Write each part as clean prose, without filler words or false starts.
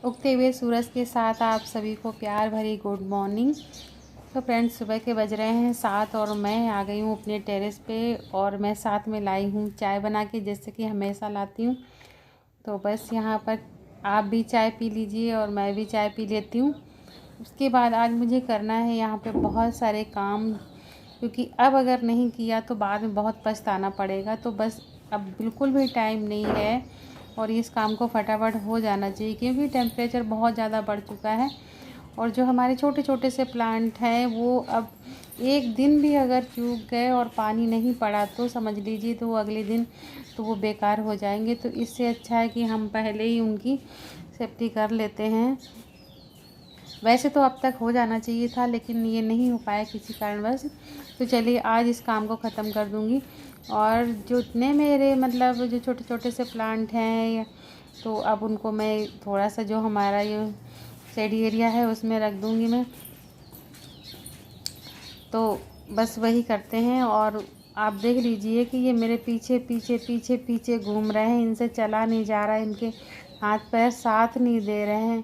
उगते हुए सूरज के साथ आप सभी को प्यार भरी गुड मॉर्निंग। तो फ्रेंड्स, सुबह के बज रहे हैं 7 और मैं आ गई हूँ अपने टेरेस पे और मैं साथ में लाई हूँ चाय बना के, जैसे कि हमेशा लाती हूँ। तो बस यहाँ पर आप भी चाय पी लीजिए और मैं भी चाय पी लेती हूँ। उसके बाद आज मुझे करना है यहाँ पे बहुत सारे काम, क्योंकि अब अगर नहीं किया तो बाद में बहुत पछताना पड़ेगा। तो बस अब बिल्कुल भी टाइम नहीं है और इस काम को फटाफट हो जाना चाहिए, क्योंकि टेम्परेचर बहुत ज़्यादा बढ़ चुका है। और जो हमारे छोटे छोटे से प्लांट हैं वो अब एक दिन भी अगर चूक गए और पानी नहीं पड़ा तो समझ लीजिए तो वो अगले दिन तो वो बेकार हो जाएंगे। तो इससे अच्छा है कि हम पहले ही उनकी सेफ्टी कर लेते हैं। वैसे तो अब तक हो जाना चाहिए था, लेकिन ये नहीं हो पाया किसी कारणवश। तो चलिए आज इस काम को ख़त्म कर दूँगी। और जो इतने मेरे मतलब जो छोटे छोटे से प्लांट हैं, तो अब उनको मैं थोड़ा सा जो हमारा ये शेडी एरिया है उसमें रख दूँगी मैं। तो बस वही करते हैं। और आप देख लीजिए कि ये मेरे पीछे पीछे पीछे पीछे घूम रहे हैं, इनसे चला नहीं जा रहा है, इनके हाथ पैर साथ नहीं दे रहे हैं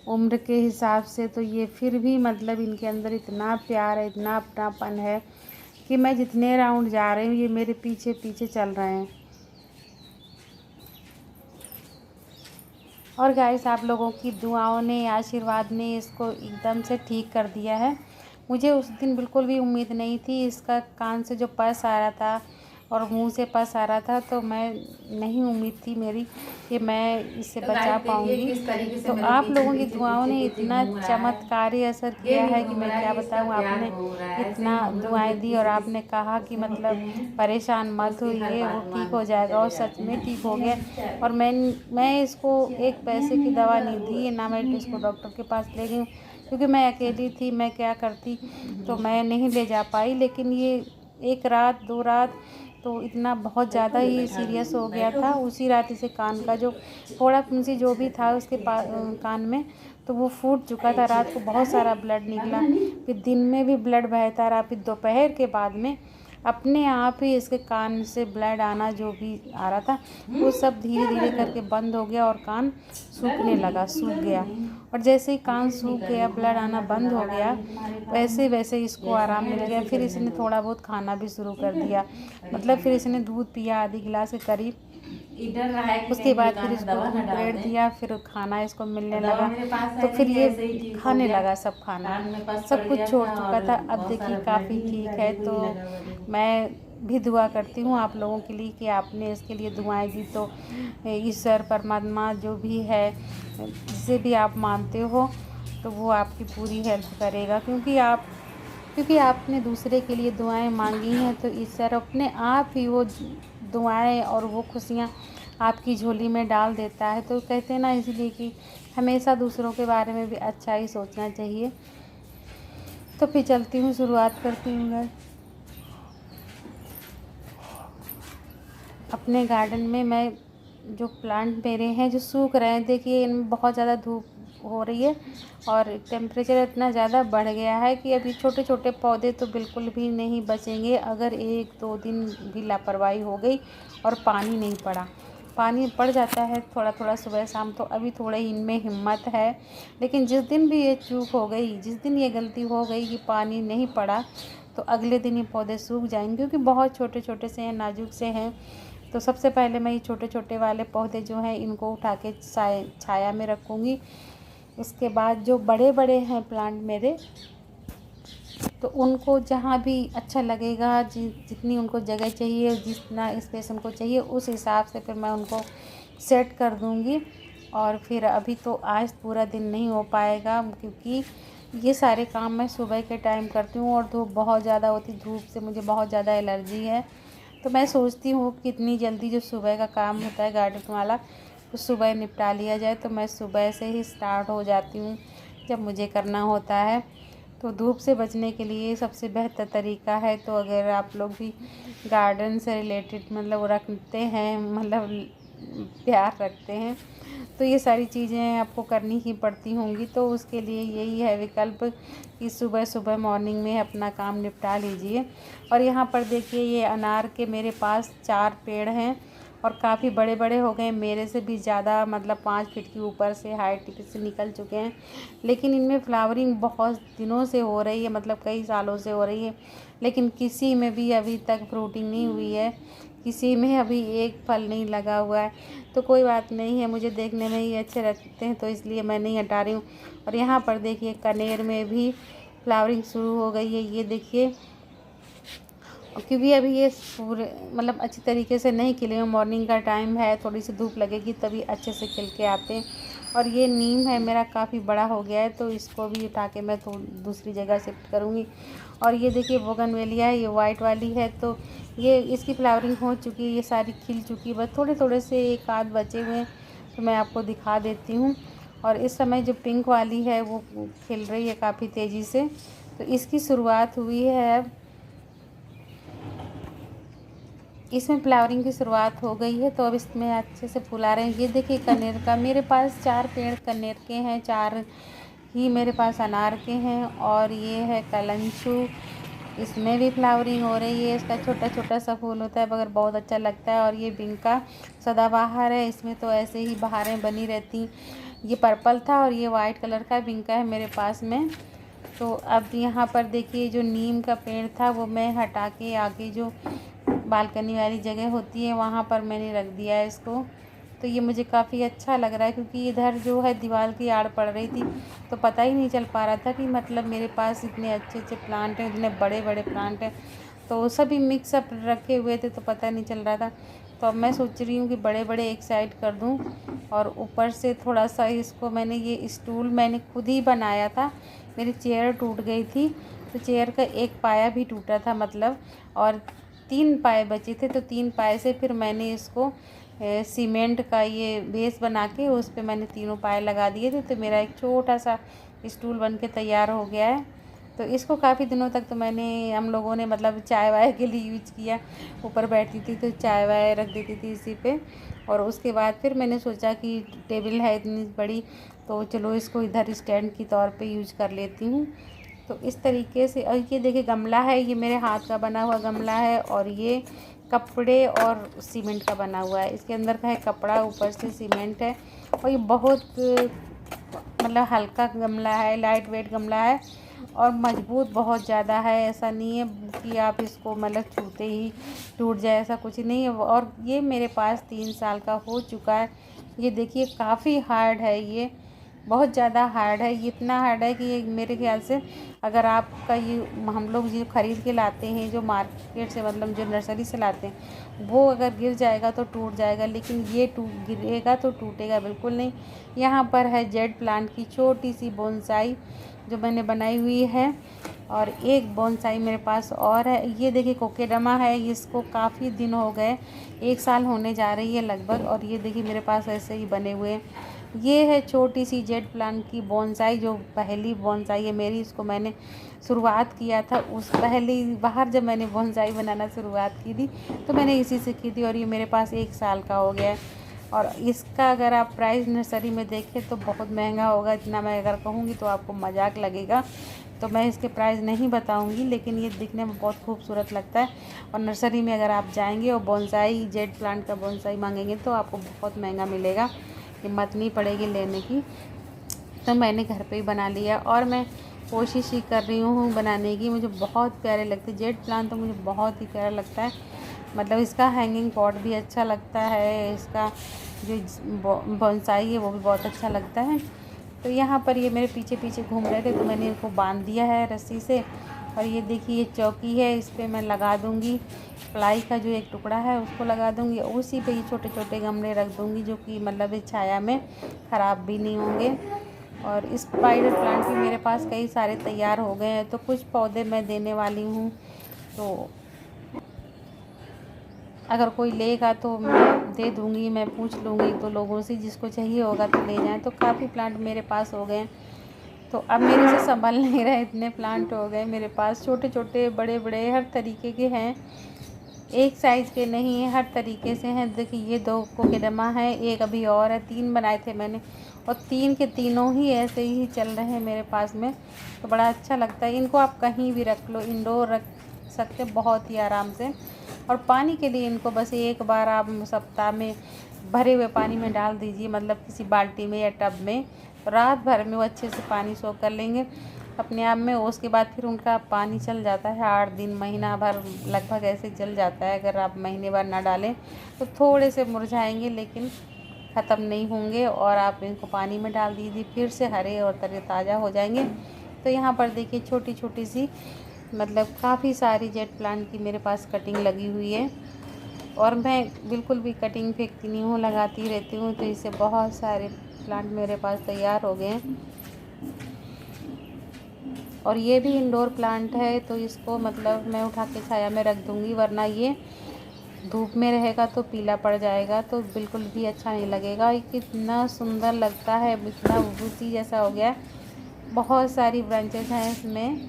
उम्र के हिसाब से। तो ये फिर भी मतलब इनके अंदर इतना प्यार है, इतना अपनापन है कि मैं जितने राउंड जा रही हूँ ये मेरे पीछे पीछे चल रहे हैं। और गाइस, आप लोगों की दुआओं ने, आशीर्वाद ने इसको एकदम से ठीक कर दिया है। मुझे उस दिन बिल्कुल भी उम्मीद नहीं थी, इसका कान से जो पस आ रहा था और मुंह से पस आ रहा था, तो मैं नहीं उम्मीद थी मेरी कि मैं इससे बचा पाऊँगी। तो आप लोगों की दुआओं ने इतना चमत्कारी असर किया है कि मैं क्या बताऊँ। आपने इतना दुआएं दी और आपने कहा कि मतलब परेशान मत होइए, वो ठीक हो जाएगा, और सच में ठीक हो गया। और मैं इसको एक पैसे की दवा नहीं दी, ना मैं इसको डॉक्टर के पास ले गई हूँ, क्योंकि मैं अकेली थी, मैं क्या करती, तो मैं नहीं ले जा पाई। लेकिन ये एक रात 2 रात तो इतना बहुत ज़्यादा ही सीरियस हो गया था। उसी रात इसे कान का जो फोड़ा फुंसी जो भी था उसके कान में, तो वो फूट चुका था। रात को बहुत सारा ब्लड निकला, फिर दिन में भी ब्लड बहता रहा, फिर दोपहर के बाद में अपने आप ही इसके कान से ब्लड आना जो भी आ रहा था वो सब धीरे धीरे करके बंद हो गया और कान सूखने लगा, सूख गया। और जैसे ही कान सूख गया, ब्लड आना बंद हो गया, वैसे वैसे इसको आराम मिल गया। फिर इसने थोड़ा बहुत खाना भी शुरू कर दिया, मतलब फिर इसने दूध पिया आधी गिलास के करीब। उसके बाद फिर इसको दूध ब्रेड दिया, फिर खाना इसको मिलने लगा, तो फिर ये खाने लगा सब खाना, सब कुछ छोड़ चुका था। अब देखिए काफ़ी ठीक है। तो मैं भी दुआ करती हूँ आप लोगों के लिए कि आपने इसके लिए दुआएं दी, तो ईश्वर परमात्मा जो भी है, जिसे भी आप मानते हो, तो वो आपकी पूरी हेल्प करेगा। क्योंकि आपने दूसरे के लिए दुआएं मांगी हैं, तो ईश्वर अपने आप ही वो दुआएं और वो खुशियाँ आपकी झोली में डाल देता है। तो कहते हैं ना, इसलिए कि हमेशा दूसरों के बारे में भी अच्छा ही सोचना चाहिए। तो फिर चलती हूँ, शुरुआत करती हूँ मैं अपने गार्डन में। मैं जो प्लांट मेरे हैं जो सूख रहे हैं, देखिए इनमें बहुत ज़्यादा धूप हो रही है और टेम्परेचर इतना ज़्यादा बढ़ गया है कि अभी छोटे छोटे पौधे तो बिल्कुल भी नहीं बचेंगे अगर 1-2 दिन भी लापरवाही हो गई और पानी नहीं पड़ा। पानी पड़ जाता है थोड़ा थोड़ा सुबह शाम, तो अभी थोड़े इनमें हिम्मत है। लेकिन जिस दिन भी ये चूक हो गई, जिस दिन ये गलती हो गई कि पानी नहीं पड़ा, तो अगले दिन ये पौधे सूख जाएंगे, क्योंकि बहुत छोटे छोटे से हैं, नाजुक से हैं। तो सबसे पहले मैं ये छोटे छोटे वाले पौधे जो हैं इनको उठा के छाया में रखूँगी। उसके बाद जो बड़े बड़े हैं प्लांट मेरे, तो उनको जहाँ भी अच्छा लगेगा, जितनी उनको जगह चाहिए, जितना स्पेस उनको चाहिए, उस हिसाब से फिर मैं उनको सेट कर दूँगी। और फिर अभी तो आज पूरा दिन नहीं हो पाएगा, क्योंकि ये सारे काम मैं सुबह के टाइम करती हूँ और धूप बहुत ज़्यादा होती, धूप से मुझे बहुत ज़्यादा एलर्जी है। तो मैं सोचती हूँ कि इतनी जल्दी जो सुबह का काम होता है गार्डन वाला, वो सुबह निपटा लिया जाए। तो मैं सुबह से ही स्टार्ट हो जाती हूँ जब मुझे करना होता है। तो धूप से बचने के लिए सबसे बेहतर तरीका है, तो अगर आप लोग भी गार्डन से रिलेटेड मतलब रखते हैं, मतलब प्यार रखते हैं, तो ये सारी चीज़ें आपको करनी ही पड़ती होंगी। तो उसके लिए यही है विकल्प कि सुबह सुबह मॉर्निंग में अपना काम निपटा लीजिए। और यहाँ पर देखिए ये अनार के मेरे पास 4 पेड़ हैं और काफ़ी बड़े बड़े हो गए, मेरे से भी ज़्यादा, मतलब 5 फीट के ऊपर से हाइट से निकल चुके हैं। लेकिन इनमें फ्लावरिंग बहुत दिनों से हो रही है, मतलब कई सालों से हो रही है, लेकिन किसी में भी अभी तक फ्रूटिंग नहीं हुई है, किसी में अभी एक फल नहीं लगा हुआ है। तो कोई बात नहीं है, मुझे देखने में ही अच्छे लगते हैं तो इसलिए मैं नहीं हटा रही हूँ। और यहाँ पर देखिए कनेर में भी फ्लावरिंग शुरू हो गई है, ये देखिए। क्योंकि अभी ये पूरे मतलब अच्छी तरीके से नहीं खिले हैं, मॉर्निंग का टाइम है, थोड़ी सी धूप लगेगी तभी अच्छे से खिल के आते हैं। और ये नीम है मेरा काफ़ी बड़ा हो गया है, तो इसको भी उठा के मैं तो दूसरी जगह शिफ्ट करूँगी। और ये देखिए बोगनवेलिया है, ये वाइट वाली है, तो ये इसकी फ्लावरिंग हो चुकी है, ये सारी खिल चुकी है, बस थोड़े थोड़े से एक आध बचे हुए हैं, तो मैं आपको दिखा देती हूँ। और इस समय जो पिंक वाली है वो खिल रही है काफ़ी तेज़ी से, तो इसकी शुरुआत हुई है अब, इसमें फ्लावरिंग की शुरुआत हो गई है, तो अब इसमें अच्छे से फूल आ रहे हैं। ये देखिए कनेर का मेरे पास 4 पेड़ कनेर के हैं, 4 ही मेरे पास अनार के हैं। और ये है कलंचू, इसमें भी फ्लावरिंग हो रही है, इसका छोटा छोटा सा फूल होता है मगर बहुत अच्छा लगता है। और ये बिंका सदाबहार है, इसमें तो ऐसे ही बहारें बनी रहती। ये पर्पल था और ये वाइट कलर का बिंका है मेरे पास में। तो अब यहाँ पर देखिए जो नीम का पेड़ था वो मैं हटा के आगे जो बालकनी वाली जगह होती है वहाँ पर मैंने रख दिया है इसको। तो ये मुझे काफ़ी अच्छा लग रहा है, क्योंकि इधर जो है दीवार की आड़ पड़ रही थी, तो पता ही नहीं चल पा रहा था कि मतलब मेरे पास इतने अच्छे अच्छे प्लांट हैं, इतने बड़े बड़े प्लांट हैं, तो सभी मिक्स अप रखे हुए थे तो पता नहीं चल रहा था। तो अब मैं सोच रही हूँ कि बड़े बड़े एक साइड कर दूँ, और ऊपर से थोड़ा सा इसको, मैंने ये स्टूल मैंने खुद ही बनाया था, मेरी चेयर टूट गई थी, तो चेयर का एक पाया भी टूटा था मतलब, और 3 पाए बचे थे, तो 3 पाए से फिर मैंने इसको सीमेंट का ये बेस बना के उस पे मैंने तीनों पाए लगा दिए थे, तो मेरा एक छोटा सा स्टूल बन के तैयार हो गया है। तो इसको काफ़ी दिनों तक तो हम लोगों ने मतलब चाय वाय के लिए यूज़ किया, ऊपर बैठती थी तो चाय वाय रख देती थी इसी पे। और उसके बाद फिर मैंने सोचा कि टेबल है इतनी बड़ी, तो चलो इसको इधर स्टैंड की तौर पे यूज कर लेती हूँ। तो इस तरीके से। और ये देखिए गमला है, ये मेरे हाथ का बना हुआ गमला है, और ये कपड़े और सीमेंट का बना हुआ है, इसके अंदर का है कपड़ा, ऊपर से सीमेंट है। और ये बहुत मतलब हल्का गमला है, लाइट वेट गमला है, और मजबूत बहुत ज़्यादा है। ऐसा नहीं है कि आप इसको मतलब छूते ही टूट जाए, ऐसा कुछ नहीं है। और ये मेरे पास 3 साल का हो चुका है। ये देखिए काफ़ी हार्ड है, ये बहुत ज़्यादा हार्ड है, ये इतना हार्ड है कि ये मेरे ख्याल से अगर आपका ये हम लोग जो ख़रीद के लाते हैं, जो मार्केट से मतलब जो नर्सरी से लाते हैं, वो अगर गिर जाएगा तो टूट जाएगा, लेकिन ये गिरेगा तो टूटेगा बिल्कुल नहीं। यहाँ पर है जेड प्लांट की छोटी सी बोनसाई जो मैंने बनाई हुई है, और एक बोनसाई मेरे पास और है। ये देखिए कोकेडमा है, इसको काफ़ी दिन हो गए, 1 साल होने जा रही है लगभग, और ये देखिए मेरे पास ऐसे ही बने हुए हैं। ये है छोटी सी जेड प्लांट की बोनसाई, जो पहली बोनसाई है मेरी, इसको मैंने शुरुआत किया था उस पहली बाहर जब मैंने बोनसाई बनाना शुरुआत की थी, तो मैंने इसी से की थी, और ये मेरे पास 1 साल का हो गया है। और इसका अगर आप प्राइस नर्सरी में देखें तो बहुत महंगा होगा, इतना मैं अगर कहूँगी तो आपको मजाक लगेगा, तो मैं इसके प्राइस नहीं बताऊंगी, लेकिन ये दिखने में बहुत खूबसूरत लगता है। और नर्सरी में अगर आप जाएंगे और बोनसाई जेड प्लांट का बोनसाई मांगेंगे तो आपको बहुत महंगा मिलेगा, हिम्मत नहीं पड़ेगी लेने की। तो मैंने घर पे ही बना लिया, और मैं कोशिश ही कर रही हूँ बनाने की, मुझे बहुत प्यारे लगते जेड प्लांट, तो मुझे बहुत ही प्यारा लगता है। मतलब इसका हैंगिंग पॉट भी अच्छा लगता है, इसका जो बोनसाई है वो भी बहुत अच्छा लगता है। तो यहाँ पर ये मेरे पीछे पीछे घूम रहे थे, तो मैंने इनको बांध दिया है रस्सी से। और ये देखिए ये चौकी है, इस पर मैं लगा दूँगी प्लाई का जो एक टुकड़ा है उसको लगा दूँगी, उसी पे ये छोटे छोटे गमले रख दूँगी, जो कि मतलब इस छाया में ख़राब भी नहीं होंगे। और स्पाइडर प्लांट भी मेरे पास कई सारे तैयार हो गए हैं, तो कुछ पौधे मैं देने वाली हूँ, तो अगर कोई लेगा तो मैं दे दूँगी, मैं पूछ लूँगी तो लोगों से, जिसको चाहिए होगा तो ले जाएं। तो काफ़ी प्लांट मेरे पास हो गए हैं, तो अब मेरे से संभल नहीं रहे, इतने प्लांट हो गए मेरे पास, छोटे छोटे बड़े बड़े हर तरीके के हैं, एक साइज़ के नहीं है, हर तरीके से हैं। देखिए ये 2 कोकेडमा है, एक अभी और है, 3 बनाए थे मैंने, और 3 के तीनों ही ऐसे ही चल रहे हैं मेरे पास में, तो बड़ा अच्छा लगता है। इनको आप कहीं भी रख लो, इंडोर रख सकते बहुत ही आराम से, और पानी के लिए इनको बस एक बार आप सप्ताह में भरे हुए पानी में डाल दीजिए, मतलब किसी बाल्टी में या टब में। रात भर में वो अच्छे से पानी सोख कर लेंगे अपने आप में। उसके बाद फिर उनका पानी चल जाता है 8 दिन, महीना भर लगभग ऐसे चल जाता है। अगर आप महीने भर ना डालें तो थोड़े से मुरझाएंगे लेकिन ख़त्म नहीं होंगे। और आप इनको पानी में डाल दीजिए, फिर से हरे और तरोताज़ा हो जाएंगे। तो यहाँ पर देखिए छोटी छोटी सी मतलब काफ़ी सारी जेट प्लांट की मेरे पास कटिंग लगी हुई है। और मैं बिल्कुल भी कटिंग फेंकती नहीं हूँ, लगाती रहती हूँ। तो इससे बहुत सारे प्लांट मेरे पास तैयार हो गए हैं। और ये भी इंडोर प्लांट है, तो इसको मतलब मैं उठा के छाया में रख दूँगी, वरना ये धूप में रहेगा तो पीला पड़ जाएगा, तो बिल्कुल भी अच्छा नहीं लगेगा। ये कितना सुंदर लगता है, इतना विभूति जैसा हो गया। बहुत सारी ब्रांचेस हैं इसमें।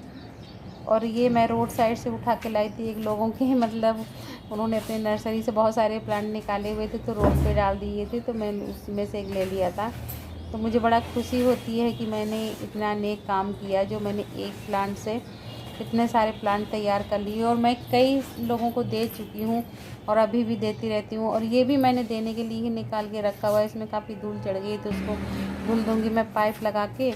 और ये मैं रोड साइड से उठा के लाई थी एक लोगों के, मतलब उन्होंने अपने नर्सरी से बहुत सारे प्लांट निकाले हुए थे तो रोड पे डाल दिए थे, तो मैंने उसमें से एक ले लिया था। तो मुझे बड़ा खुशी होती है कि मैंने इतना नेक काम किया, जो मैंने एक प्लांट से इतने सारे प्लांट तैयार कर लिए। और मैं कई लोगों को दे चुकी हूँ और अभी भी देती रहती हूँ। और ये भी मैंने देने के लिए ही निकाल के रखा हुआ है। इसमें काफ़ी धूल चढ़ गई तो उसको धुल दूँगी मैं पाइप लगा के,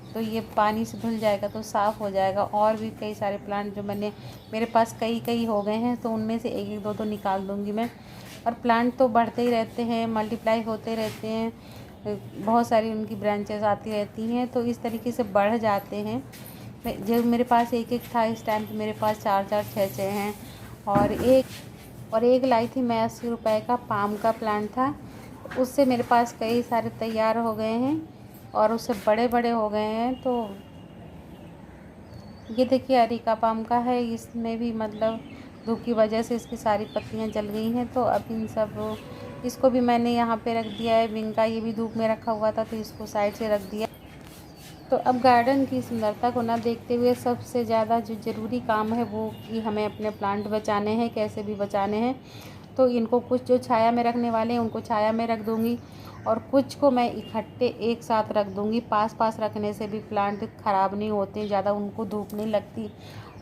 तो ये पानी से धुल जाएगा तो साफ़ हो जाएगा। और भी कई सारे प्लांट जो मेरे पास कई हो गए हैं, तो उनमें से एक एक दो निकाल दूँगी मैं। और प्लांट तो बढ़ते ही रहते हैं, मल्टीप्लाई होते रहते हैं, बहुत सारी उनकी ब्रांचेस आती रहती हैं, तो इस तरीके से बढ़ जाते हैं। जो मेरे पास एक एक था, इस टाइम पे मेरे पास 4 6 हैं। और एक लाई थी मैं 80 रुपए का, पाम का प्लांट था। उससे मेरे पास कई सारे तैयार हो गए हैं और उससे बड़े बड़े हो गए हैं। तो ये देखिए अरिका पाम का है, इसमें भी मतलब धूप की वजह से इसकी सारी पत्तियां जल गई हैं। तो अब इन सब इसको भी मैंने यहाँ पे रख दिया है। विंका ये भी धूप में रखा हुआ था तो इसको साइड से रख दिया। तो अब गार्डन की सुंदरता को ना देखते हुए सबसे ज़्यादा जो ज़रूरी काम है वो कि हमें अपने प्लांट बचाने हैं, कैसे भी बचाने हैं। तो इनको कुछ जो छाया में रखने वाले हैं उनको छाया में रख दूँगी, और कुछ को मैं इकट्ठे एक साथ रख दूँगी। पास पास रखने से भी प्लांट ख़राब नहीं होते, ज़्यादा उनको धूप नहीं लगती।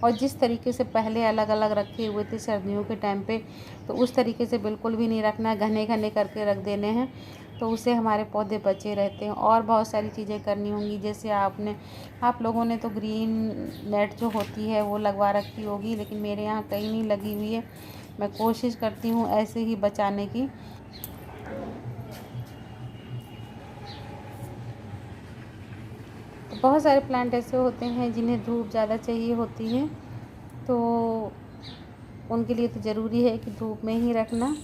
और जिस तरीके से पहले अलग अलग रखे हुए थे सर्दियों के टाइम पे, तो उस तरीके से बिल्कुल भी नहीं रखना, घने घने करके रख देने हैं। तो उससे हमारे पौधे बचे रहते हैं। और बहुत सारी चीज़ें करनी होंगी, जैसे आप लोगों ने तो ग्रीन नेट जो होती है वो लगवा रखी होगी, लेकिन मेरे यहाँ कहीं नहीं लगी हुई है। मैं कोशिश करती हूँ ऐसे ही बचाने की। तो बहुत सारे प्लांट ऐसे होते हैं जिन्हें धूप ज़्यादा चाहिए होती है, तो उनके लिए तो ज़रूरी है कि धूप में ही रखना।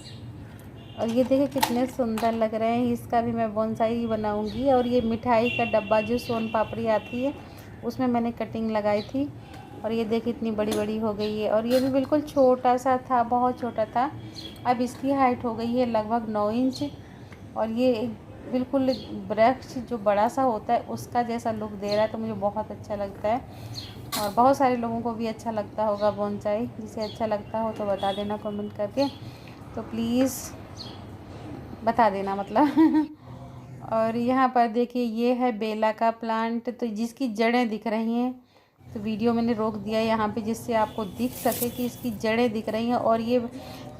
और ये देखिए कितने सुंदर लग रहे हैं, इसका भी मैं बोनसाई ही बनाऊंगी। और ये मिठाई का डब्बा जो सोन पापड़ी आती है उसमें मैंने कटिंग लगाई थी, और ये देखिए इतनी बड़ी बड़ी हो गई है। और ये भी बिल्कुल छोटा सा था, बहुत छोटा था, अब इसकी हाइट हो गई है लगभग 9 इंच। और ये एक बिल्कुल वृक्ष जो बड़ा सा होता है उसका जैसा लुक दे रहा है, तो मुझे बहुत अच्छा लगता है। और बहुत सारे लोगों को भी अच्छा लगता होगा बोनसाई। जिसे अच्छा लगता हो तो बता देना कमेंट करके, तो प्लीज़ बता देना मतलब और यहाँ पर देखिए ये है बेला का प्लांट, तो जिसकी जड़ें दिख रही हैं। तो वीडियो मैंने रोक दिया यहाँ पे जिससे आपको दिख सके कि इसकी जड़ें दिख रही हैं। और ये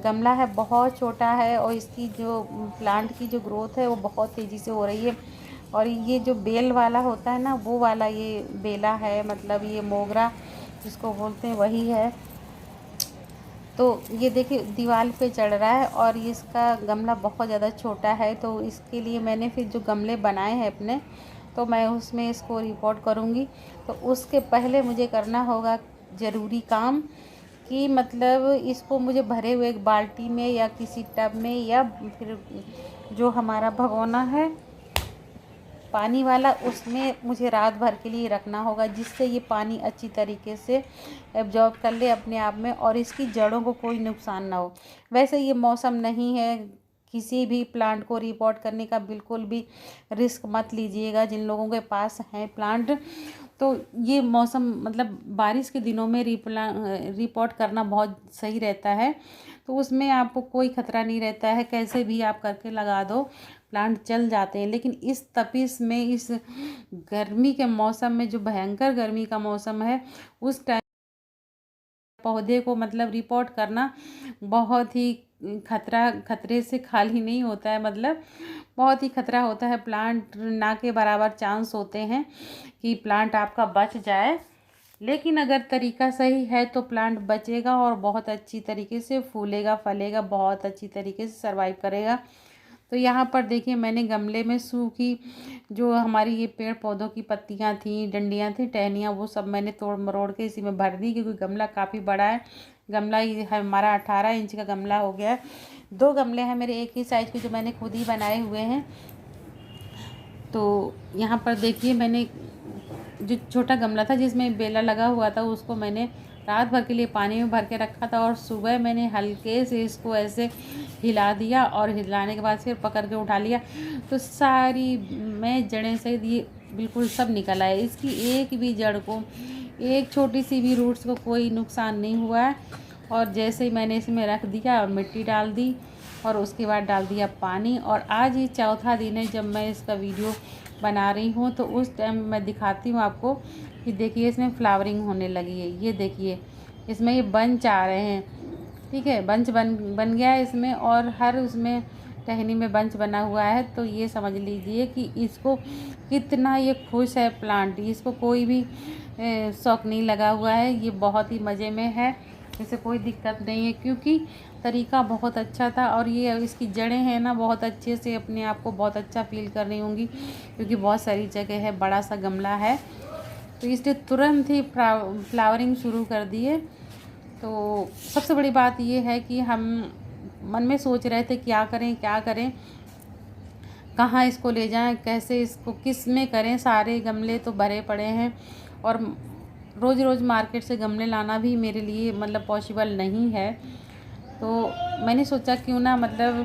गमला है बहुत छोटा है, और इसकी जो प्लांट की जो ग्रोथ है वो बहुत तेज़ी से हो रही है। और ये जो बेल वाला होता है ना, वो वाला ये बेला है, मतलब ये मोगरा जिसको बोलते हैं वही है। तो ये देखिए दीवार पे चढ़ रहा है, और इसका गमला बहुत ज़्यादा छोटा है। तो इसके लिए मैंने फिर जो गमले बनाए हैं अपने, तो मैं उसमें इसको रिपोर्ट करूँगी। तो उसके पहले मुझे करना होगा ज़रूरी काम, कि मतलब इसको मुझे भरे हुए एक बाल्टी में या किसी टब में, या फिर जो हमारा भगोना है पानी वाला, उसमें मुझे रात भर के लिए रखना होगा, जिससे ये पानी अच्छी तरीके से एब्जॉर्ब कर ले अपने आप में और इसकी जड़ों को कोई नुकसान ना हो। वैसे ये मौसम नहीं है किसी भी प्लांट को रिपोर्ट करने का, बिल्कुल भी रिस्क मत लीजिएगा जिन लोगों के पास हैं प्लांट। तो ये मौसम मतलब बारिश के दिनों में रिपोर्ट करना बहुत सही रहता है, तो उसमें आपको कोई ख़तरा नहीं रहता है, कैसे भी आप करके लगा दो प्लांट चल जाते हैं। लेकिन इस तपिश में, इस गर्मी के मौसम में, जो भयंकर गर्मी का मौसम है, उस टाइम पौधे को मतलब रिपोर्ट करना बहुत ही खतरे से खाली नहीं होता है, मतलब बहुत ही खतरा होता है। प्लांट ना के बराबर चांस होते हैं कि प्लांट आपका बच जाए, लेकिन अगर तरीका सही है तो प्लांट बचेगा और बहुत अच्छी तरीके से फूलेगा, फलेगा, बहुत अच्छी तरीके से सर्वाइव करेगा। तो यहाँ पर देखिए मैंने गमले में सूखी जो हमारी ये पेड़ पौधों की पत्तियाँ थी, डंडियाँ थी, टहनियाँ, वो सब मैंने तोड़ मरोड़ के इसी में भर दी, क्योंकि गमला काफ़ी बड़ा है। गमला ये हमारा 18 इंच का गमला हो गया है। 2 गमले हैं मेरे एक ही साइज़ के जो मैंने खुद ही बनाए हुए हैं। तो यहाँ पर देखिए मैंने जो छोटा गमला था जिसमें बेला लगा हुआ था उसको मैंने रात भर के लिए पानी में भर के रखा था, और सुबह मैंने हल्के से इसको ऐसे हिला दिया, और हिलाने के बाद फिर पकड़ के उठा लिया तो सारी में जड़ें सहित ये बिल्कुल सब निकल आए। इसकी एक भी जड़ को, एक छोटी सी भी रूट्स को कोई नुकसान नहीं हुआ है। और जैसे ही मैंने इसमें रख दिया और मिट्टी डाल दी और उसके बाद डाल दिया पानी, और आज ही चौथा दिन है जब मैं इसका वीडियो बना रही हूँ। तो उस टाइम मैं दिखाती हूँ आपको कि देखिए इसमें फ्लावरिंग होने लगी है। ये देखिए इसमें ये बंच आ रहे हैं, ठीक है, बंच बन गया है इसमें, और हर उसमें टहनी में बंच बना हुआ है। तो ये समझ लीजिए कि इसको कितना ये खुश है प्लांट, इसको कोई भी शौक नहीं लगा हुआ है। ये बहुत ही मज़े में है, इसे कोई दिक्कत नहीं है, क्योंकि तरीका बहुत अच्छा था। और ये इसकी जड़ें हैं ना बहुत अच्छे से अपने आप को बहुत अच्छा फील कर रही होंगी, क्योंकि बहुत सारी जगह है, बड़ा सा गमला है, तो इसने तुरंत ही फ्लावरिंग शुरू कर दी है। तो सबसे बड़ी बात ये है कि हम मन में सोच रहे थे क्या करें, कहाँ इसको ले जाएं, कैसे इसको किस में करें। सारे गमले तो भरे पड़े हैं, और रोज़ रोज़ मार्केट से गमले लाना भी मेरे लिए मतलब पॉसिबल नहीं है। तो मैंने सोचा क्यों ना मतलब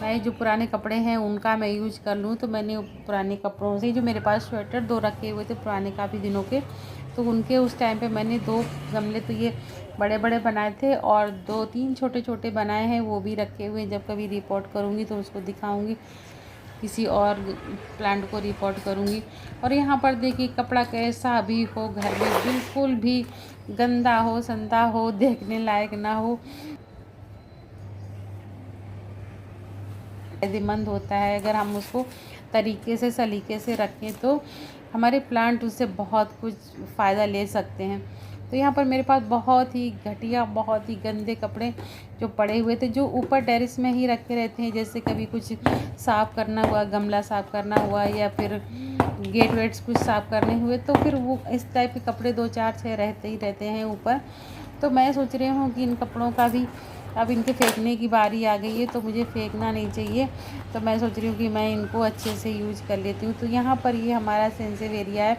मैं जो पुराने कपड़े हैं उनका मैं यूज कर लूँ। तो मैंने पुराने कपड़ों से जो मेरे पास स्वेटर 2 रखे हुए थे पुराने काफ़ी दिनों के, तो उनके उस टाइम पे मैंने 2 गमले तो ये बड़े बड़े बनाए थे, और 2-3 छोटे छोटे बनाए हैं, वो भी रखे हुए। जब कभी रिपोर्ट करूँगी तो उसको दिखाऊँगी, किसी और प्लांट को रिपोर्ट करूँगी। और यहाँ पर देखिए कपड़ा कैसा भी हो घर में, बिल्कुल भी गंदा हो, संदा हो, देखने लायक ना हो, फ़ायदेमंद होता है। अगर हम उसको तरीके से सलीके से रखें तो हमारे प्लांट उससे बहुत कुछ फ़ायदा ले सकते हैं। तो यहाँ पर मेरे पास बहुत ही घटिया, बहुत ही गंदे कपड़े जो पड़े हुए थे, जो ऊपर टेरेस में ही रखे रहते हैं। जैसे कभी कुछ साफ़ करना हुआ, गमला साफ़ करना हुआ, या फिर गेट वेट्स कुछ साफ़ करने हुए, तो फिर वो इस टाइप के कपड़े 2-4-6 रहते ही रहते हैं ऊपर। तो मैं सोच रही हूँ कि इन कपड़ों का भी अब इनके फेंकने की बारी आ गई है, तो मुझे फेंकना नहीं चाहिए। तो मैं सोच रही हूँ कि मैं इनको अच्छे से यूज कर लेती हूँ। तो यहाँ पर ये हमारा सेंसेवेरिया है,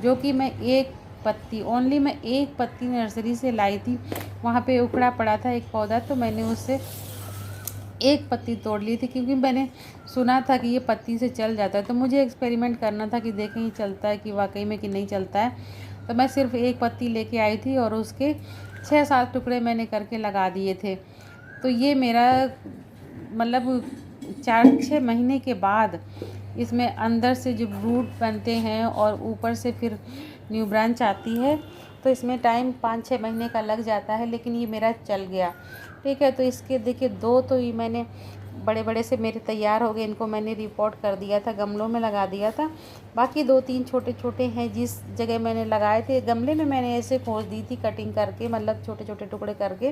जो कि मैं एक पत्ती नर्सरी से लाई थी। वहाँ पे उखड़ा पड़ा था एक पौधा, तो मैंने उससे एक पत्ती तोड़ ली थी, क्योंकि मैंने सुना था कि ये पत्ती से चल जाता है। तो मुझे एक्सपेरिमेंट करना था कि देखें ये चलता है कि वाकई में कि नहीं चलता है। तो मैं सिर्फ एक पत्ती लेके आई थी, और उसके 6-7 टुकड़े मैंने करके लगा दिए थे। तो ये मेरा मतलब 4-6 महीने के बाद इसमें अंदर से जो रूट बनते हैं और ऊपर से फिर न्यू ब्रांच आती है, तो इसमें टाइम 5-6 महीने का लग जाता है, लेकिन ये मेरा चल गया, ठीक है। तो इसके देखिए 2 तो ये मैंने बड़े बड़े से मेरे तैयार हो गए, इनको मैंने रिपोर्ट कर दिया था, गमलों में लगा दिया था। बाकी 2-3 छोटे छोटे हैं, जिस जगह मैंने लगाए थे गमले में मैंने ऐसे खोज दी थी कटिंग करके, मतलब छोटे छोटे टुकड़े करके।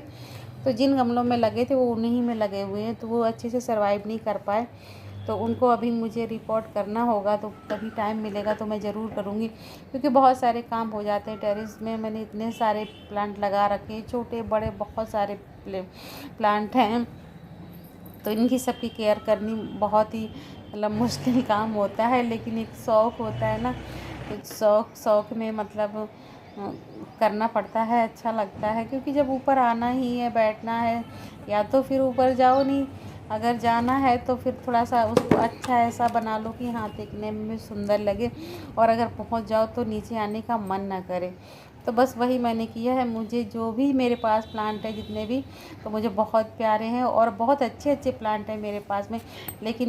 तो जिन गमलों में लगे थे वो उन्हीं में लगे हुए हैं, तो वो अच्छे से सर्वाइव नहीं कर पाए। तो उनको अभी मुझे रिपोर्ट करना होगा, तो कभी टाइम मिलेगा तो मैं ज़रूर करूँगी, क्योंकि बहुत सारे काम हो जाते हैं टेरेस में। मैंने इतने सारे प्लांट लगा रखे हैं, छोटे बड़े बहुत सारे प्लांट हैं, तो इनकी सबकी केयर करनी बहुत ही मतलब मुश्किल काम होता है। लेकिन एक शौक़ होता है ना, एक शौक़ में मतलब करना पड़ता है, अच्छा लगता है। क्योंकि जब ऊपर आना ही है, बैठना है, या तो फिर ऊपर जाओ नहीं, अगर जाना है तो फिर थोड़ा सा उसको अच्छा ऐसा बना लो कि हाँ देखने में सुंदर लगे, और अगर पहुंच जाओ तो नीचे आने का मन ना करे। तो बस वही मैंने किया है। मुझे जो भी मेरे पास प्लांट है जितने भी, तो मुझे बहुत प्यारे हैं, और बहुत अच्छे अच्छे प्लांट हैं मेरे पास में। लेकिन